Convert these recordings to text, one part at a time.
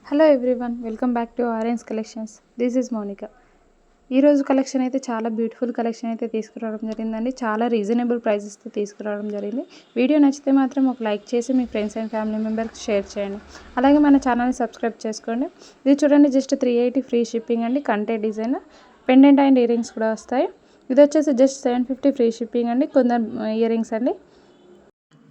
Hello everyone, welcome back to Orange Collections. This is Monica. ఈరోజు collection అయితే చాలా beautiful collection అయితే తీసుకురావడం జరిగిందండి. చాలా రీజనబుల్ ప్రైజెస్తో తీసుకురావడం జరిగింది. వీడియో నచ్చితే మాత్రం ఒక లైక్ చేసి మీ ఫ్రెండ్స్ అండ్ ఫ్యామిలీ మెంబర్స్కి షేర్ చేయండి. అలాగే మన ఛానల్ని సబ్స్క్రైబ్ చేసుకోండి. ఇది చూడండి, జస్ట్ 380 ఫ్రీ షిప్పింగ్ అండి. కంటే design pendant and ear rings కూడా వస్తాయి. ఇది వచ్చేసి జస్ట్ 750 ఫ్రీ షిప్పింగ్ అండి. కొందరు ఇయర్ రింగ్స్ అండి.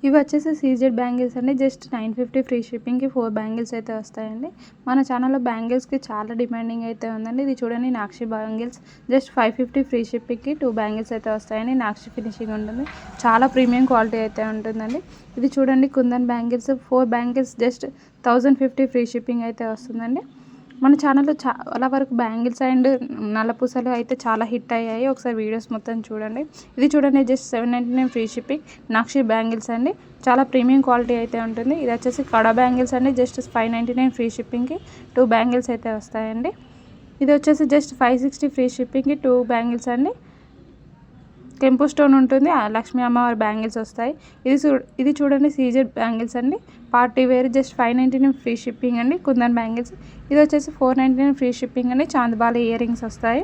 ఇవి వచ్చేసి సీజెడ్ బ్యాంగిల్స్ అండి. జస్ట్ 950 ఫ్రీ షిప్పింగ్కి 4 బ్యాంగిల్స్ అయితే వస్తాయండి. మన ఛానల్లో బ్యాంగిల్స్కి చాలా డిమాండింగ్ అయితే ఉందండి. ఇది చూడండి, nakshi bangles just 550 free షిప్పింగ్కి 2 bangles అయితే వస్తాయండి. నాక్షి ఫినిషింగ్ ఉంటుంది, చాలా ప్రీమియం క్వాలిటీ అయితే ఉంటుందండి. ఇది చూడండి, kundan bangles 4 bangles just 1050 free shipping అయితే వస్తుందండి. మన ఛానల్లో చాలా వరకు బ్యాంగిల్స్ అండ్ నల్లపూసలు అయితే చాలా హిట్ అయ్యాయి. ఒకసారి వీడియోస్ మొత్తం చూడండి. ఇది చూడండి, just 799 free shipping nakshi bangles అండి. చాలా ప్రీమియం క్వాలిటీ అయితే ఉంటుంది. ఇది వచ్చేసి కడా బ్యాంగిల్స్ అండి. జస్ట్ 599 ఫ్రీ షిప్పింగ్కి 2 బ్యాంగిల్స్ అయితే వస్తాయండి. ఇది వచ్చేసి జస్ట్ 560 ఫ్రీ షిప్పింగ్కి 2 బ్యాంగిల్స్ అండి. కెంపు స్టోన్ ఉంటుంది, లక్ష్మీ అమ్మవారి బ్యాంగిల్స్ వస్తాయి. ఇది చూడండి, సీజెడ్ బ్యాంగిల్స్ అండి. Party wear just 599 free shipping అండి. కుందన్ బ్యాంగిల్స్ ఇది వచ్చేసి 499 ఫ్రీ షిప్పింగ్ అండి. చాందబాల ఇయర్ రింగ్స్ వస్తాయి.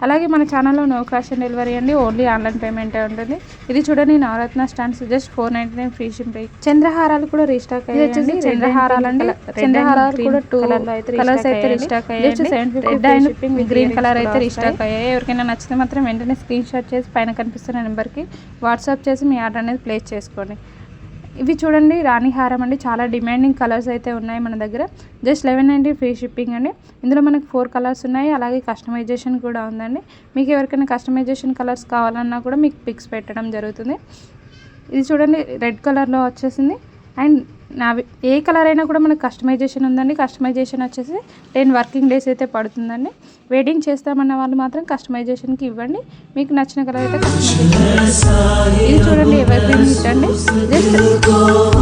అలాగే మన ఛానల్లో నో క్యాష్ ఆన్ డెలివరీ అండి, ఓన్లీ ఆన్లైన్ పేమెంటే ఉంటుంది. ఇది చూడండి, నవరత్న స్టాండ్స్ జస్ట్ 499 ఫ్రీ షిప్పింగ్. చంద్రహారాలు కూడా రీస్టాక్ అయ్యాయి. ఇది వచ్చేసి చంద్రహారాలు అండి. చంద్రహారాలు కూడా 2 కలర్స్ అయితే రీస్టాక్ అయ్యాయి. Just 750 shipping. గ్రీన్ కలర్ అయితే రీస్టాక్ అయ్యాయి. ఎవరికైనా నచ్చితే మాత్రం వెంటనే స్క్రీన్ షాట్ చేసి పైన కనిపిస్తున్న నెంబర్కి వాట్సాప్ చేసి మీ ఆర్డర్ అనేది ప్లేస్ చేసుకోండి. ఇవి చూడండి, రాణి హారం అండి. చాలా డిమాండింగ్ కలర్స్ అయితే ఉన్నాయి మన దగ్గర. జస్ట్ 1190 ఫ్రీ షిప్పింగ్ అండి. ఇందులో మనకు 4 కలర్స్ ఉన్నాయి. అలాగే కస్టమైజేషన్ కూడా ఉందండి. మీకు ఎవరికైనా కస్టమైజేషన్ కలర్స్ కావాలన్నా కూడా మీకు పిక్స్ పెట్టడం జరుగుతుంది. ఇది చూడండి, రెడ్ కలర్లో వచ్చేసింది. అండ్ ఏ కలర్ అయినా కూడా మనకు కస్టమైజేషన్ ఉందండి. కస్టమైజేషన్ వచ్చేసి 10 వర్కింగ్ డేస్ అయితే పడుతుందండి. వెయిటింగ్ చేస్తామన్న వాళ్ళు మాత్రం కస్టమైజేషన్కి ఇవ్వండి. మీకు నచ్చిన కలర్ అయితే ఇది చూడండి, ఎవర్ గ్రీన్ హిట్ అండి. జస్ట్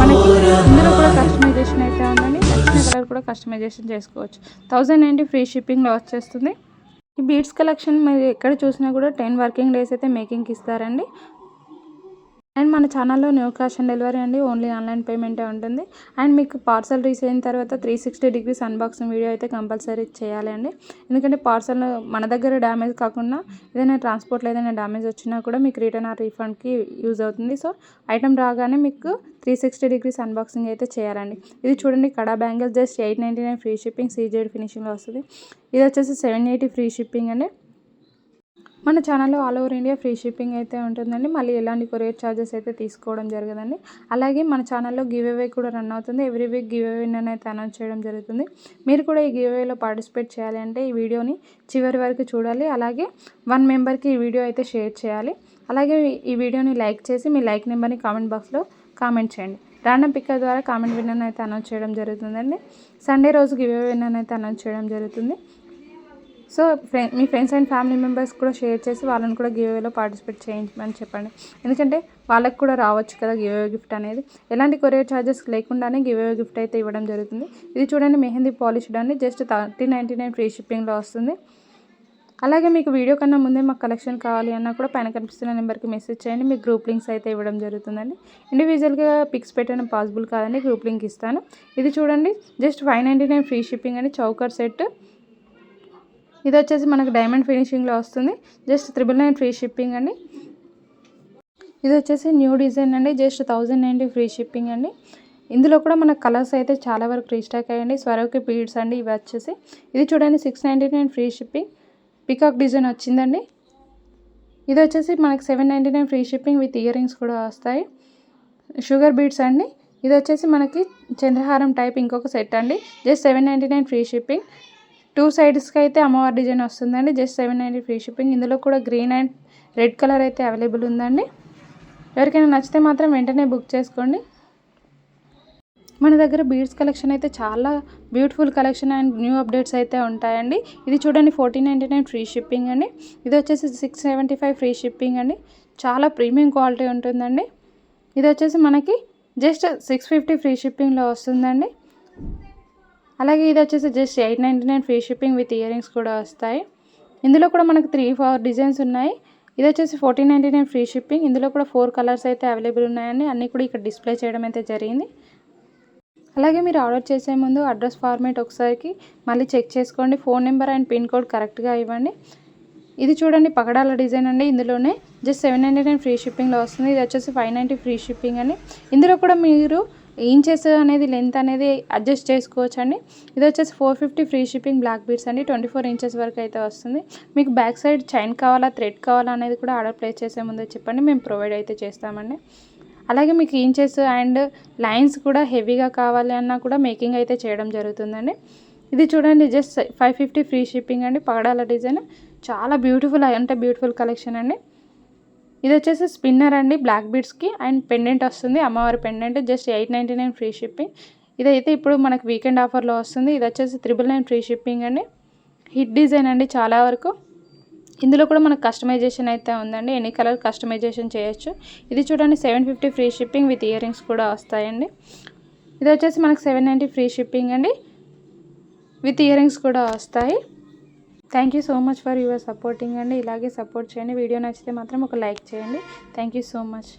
మనకి ఇందులో కూడా కస్టమైజేషన్ అయితే ఉందండి. నచ్చిన కలర్ కూడా కస్టమైజేషన్ చేసుకోవచ్చు. 1090 ఫ్రీ షిప్పింగ్లో వచ్చేస్తుంది. ఈ బీడ్స్ కలెక్షన్ మీరు ఎక్కడ చూసినా కూడా 10 వర్కింగ్ డేస్ అయితే మేకింగ్కి ఇస్తారండి. అండ్ మన ఛానల్లో నో క్యాష్ ఆన్ డెలివరీ అండి, ఓన్లీ ఆన్లైన్ పేమెంటే ఉంటుంది. అండ్ మీకు పార్సల్ రీచ్ అయిన తర్వాత 360 డిగ్రీస్ అన్బాక్సింగ్ వీడియో అయితే కంపల్సరీ చేయాలి అండి. ఎందుకంటే పార్సల్ మన దగ్గర డ్యామేజ్ కాకుండా ఏదైనా ట్రాన్స్పోర్ట్లో ఏదైనా డ్యామేజ్ వచ్చినా కూడా మీకు రిటర్న్ ఆర్ రీఫండ్కి యూజ్ అవుతుంది. సో ఐటమ్ రాగానే మీకు 360 డిగ్రీస్ అన్బాక్సింగ్ అయితే చేయాలండి. ఇది చూడండి, kada bangle just 899 free shipping. CZ ఫినిషింగ్లో వస్తుంది. ఇది వచ్చేసి 780 ఫ్రీ షిప్పింగ్ అండి. మన ఛానల్లో all over India free shipping అయితే ఉంటుందండి. మళ్ళీ ఎలాంటి కొరియర్ ఛార్జెస్ అయితే తీసుకోవడం జరగదండి. అలాగే మన ఛానల్లో గివ్ అవే కూడా రన్ అవుతుంది. ఎవ్రీ వీక్ గివ్ అవే అయితే అనౌన్స్ చేయడం జరుగుతుంది. మీరు కూడా ఈ గివ్ అవేలో పార్టిసిపేట్ చేయాలి అంటే ఈ వీడియోని చివరి వరకు చూడాలి. అలాగే 1 మెంబర్కి ఈ వీడియో అయితే షేర్ చేయాలి. అలాగే ఈ వీడియోని లైక్ చేసి మీ లైక్ నెంబర్ని కామెంట్ బాక్స్లో కామెంట్ చేయండి. రాండమ్ పిక్కర్ ద్వారా కామెంట్ విన్నర్ అయితే అనౌన్స్ చేయడం జరుగుతుందండి. సండే రోజు గివ్ అవే విన్నర్ అయితే అనౌన్స్ చేయడం జరుగుతుంది. So me friends and family members కూడా షేర్ చేసి వాళ్ళని కూడా గివ్ అవేలో పార్టిసిపేట్ చేయించమని చెప్పండి. ఎందుకంటే వాళ్ళకి కూడా రావచ్చు కదా గివ్ అవే గిఫ్ట్ అనేది. ఎలాంటి కొరియర్ ఛార్జెస్ లేకుండానే గివ్ అవే గిఫ్ట్ అయితే ఇవ్వడం జరుగుతుంది. ఇది చూడండి, మెహందీ పాలిష్డ్ అండి. జస్ట్ 1399 ఫ్రీ షిప్పింగ్లో వస్తుంది. అలాగే మీకు వీడియో కన్నా ముందే మాకు కలెక్షన్ కావాలి అన్నా కూడా పైన కనిపిస్తున్న నెంబర్కి మెసేజ్ చేయండి. మీకు గ్రూప్ లింక్స్ అయితే ఇవ్వడం జరుగుతుందండి. ఇండివిజువల్గా పిక్స్ పెట్టడం పాసిబుల్ కాదండి, గ్రూప్ లింక్ ఇస్తాను. ఇది చూడండి, జస్ట్ 599 ఫ్రీ షిప్పింగ్ అండి. Choker set. ఇది వచ్చేసి మనకు డైమండ్ ఫినిషింగ్లో వస్తుంది. జస్ట్ 999 ఫ్రీ షిప్పింగ్ అండి. ఇది వచ్చేసి న్యూ డిజైన్ అండి. జస్ట్ 1090 ఫ్రీ షిప్పింగ్ అండి. ఇందులో కూడా మనకు కలర్స్ అయితే చాలా వరకు రీస్టాక్ అయ్యండి. స్వరవ్కి బీడ్స్ అండి ఇవి వచ్చేసి. ఇది చూడండి, 699 ఫ్రీ షిప్పింగ్. పికాక్ డిజైన్ వచ్చిందండి. ఇది వచ్చేసి మనకి 799 free shipping with ear rings కూడా వస్తాయి. షుగర్ బీడ్స్ అండి. ఇది వచ్చేసి మనకి చంద్రహారం టైప్ ఇంకొక సెట్ అండి. Just 799 free shipping. 2 సైడ్స్కి అయితే అమ్మవారి డిజైన్ వస్తుందండి. Just 790 free shipping. ఇందులో కూడా గ్రీన్ అండ్ రెడ్ కలర్ అయితే అవైలబుల్ ఉందండి. ఎవరికైనా నచ్చితే మాత్రం వెంటనే బుక్ చేసుకోండి. మన దగ్గర బీడ్స్ కలెక్షన్ అయితే చాలా beautiful collection and new updates అయితే ఉంటాయండి. ఇది చూడండి, 1499 ఫ్రీ షిప్పింగ్ అండి. ఇది వచ్చేసి 675 ఫ్రీ షిప్పింగ్ అండి. చాలా ప్రీమియం క్వాలిటీ ఉంటుందండి. ఇది వచ్చేసి మనకి జస్ట్ 650 ఫ్రీ షిప్పింగ్లో వస్తుందండి. అలాగే ఇది వచ్చేసి just 899 free shipping with ear rings కూడా వస్తాయి. ఇందులో కూడా మనకు 3-4 డిజైన్స్ ఉన్నాయి. ఇది వచ్చేసి 1499 ఫ్రీ షిప్పింగ్. ఇందులో కూడా 4 కలర్స్ అయితే అవైలబుల్ ఉన్నాయండి. అన్నీ కూడా ఇక్కడ డిస్ప్లే చేయడం అయితే జరిగింది. అలాగే మీరు ఆర్డర్ చేసే ముందు అడ్రస్ ఫార్మేట్ ఒకసారికి మళ్ళీ చెక్ చేసుకోండి. Phone number and pin code కరెక్ట్గా ఇవ్వండి. ఇది చూడండి పగడాల డిజైన్ అండి. ఇందులోనే జస్ట్ 799 ఫ్రీ షిప్పింగ్లో వస్తుంది. ఇది వచ్చేసి 590 ఫ్రీ షిప్పింగ్ అండి. ఇందులో కూడా మీరు ఇంచెస్ అనేది లెంత్ అనేది అడ్జస్ట్ చేసుకోవచ్చు అండి. ఇది వచ్చేసి 450 ఫ్రీ షిప్పింగ్ బ్లాక్ బీడ్స్ అండి. 24 ఇంచెస్ వరకు అయితే వస్తుంది. మీకు బ్యాక్ సైడ్ చైన్ కావాలా, థ్రెడ్ కావాలా అనేది కూడా ఆర్డర్ ప్లేస్ చేసే ముందే చెప్పండి, మేము ప్రొవైడ్ అయితే చేస్తామండి. అలాగే మీకు ఇంచెస్ అండ్ లైన్స్ కూడా హెవీగా కావాలి అన్నా కూడా మేకింగ్ అయితే చేయడం జరుగుతుందండి. ఇది చూడండి జస్ట్ 550 ఫ్రీ షిప్పింగ్ అండి. పగడాల డిజైన్ చాలా బ్యూటిఫుల్ కలెక్షన్ అండి. ఇది వచ్చేసి స్పిన్నర్ అండి బ్లాక్ బీడ్స్కి అండ్ పెండెంట్ వస్తుంది, అమ్మవారి పెండెంట్. Just 899 free shipping. ఇదైతే ఇప్పుడు మనకు వీకెండ్ ఆఫర్లో వస్తుంది. ఇది వచ్చేసి 999 ఫ్రీ షిప్పింగ్ అండి. హిట్ డిజైన్ అండి చాలా వరకు. ఇందులో కూడా మనకు కస్టమైజేషన్ అయితే ఉందండి. ఎనీ కలర్ కస్టమైజేషన్ చేయొచ్చు. ఇది చూడండి 750 free shipping with ear rings కూడా వస్తాయండి. ఇది వచ్చేసి మనకు 790 ఫ్రీ షిప్పింగ్ అండి, విత్ ఇయర్ రింగ్స్ కూడా వస్తాయి. Thank you so much for your supporting అండి. ఇలాగే సపోర్ట్ చేయండి. వీడియో నచ్చితే మాత్రం ఒక లైక్ చేయండి. Thank you so much.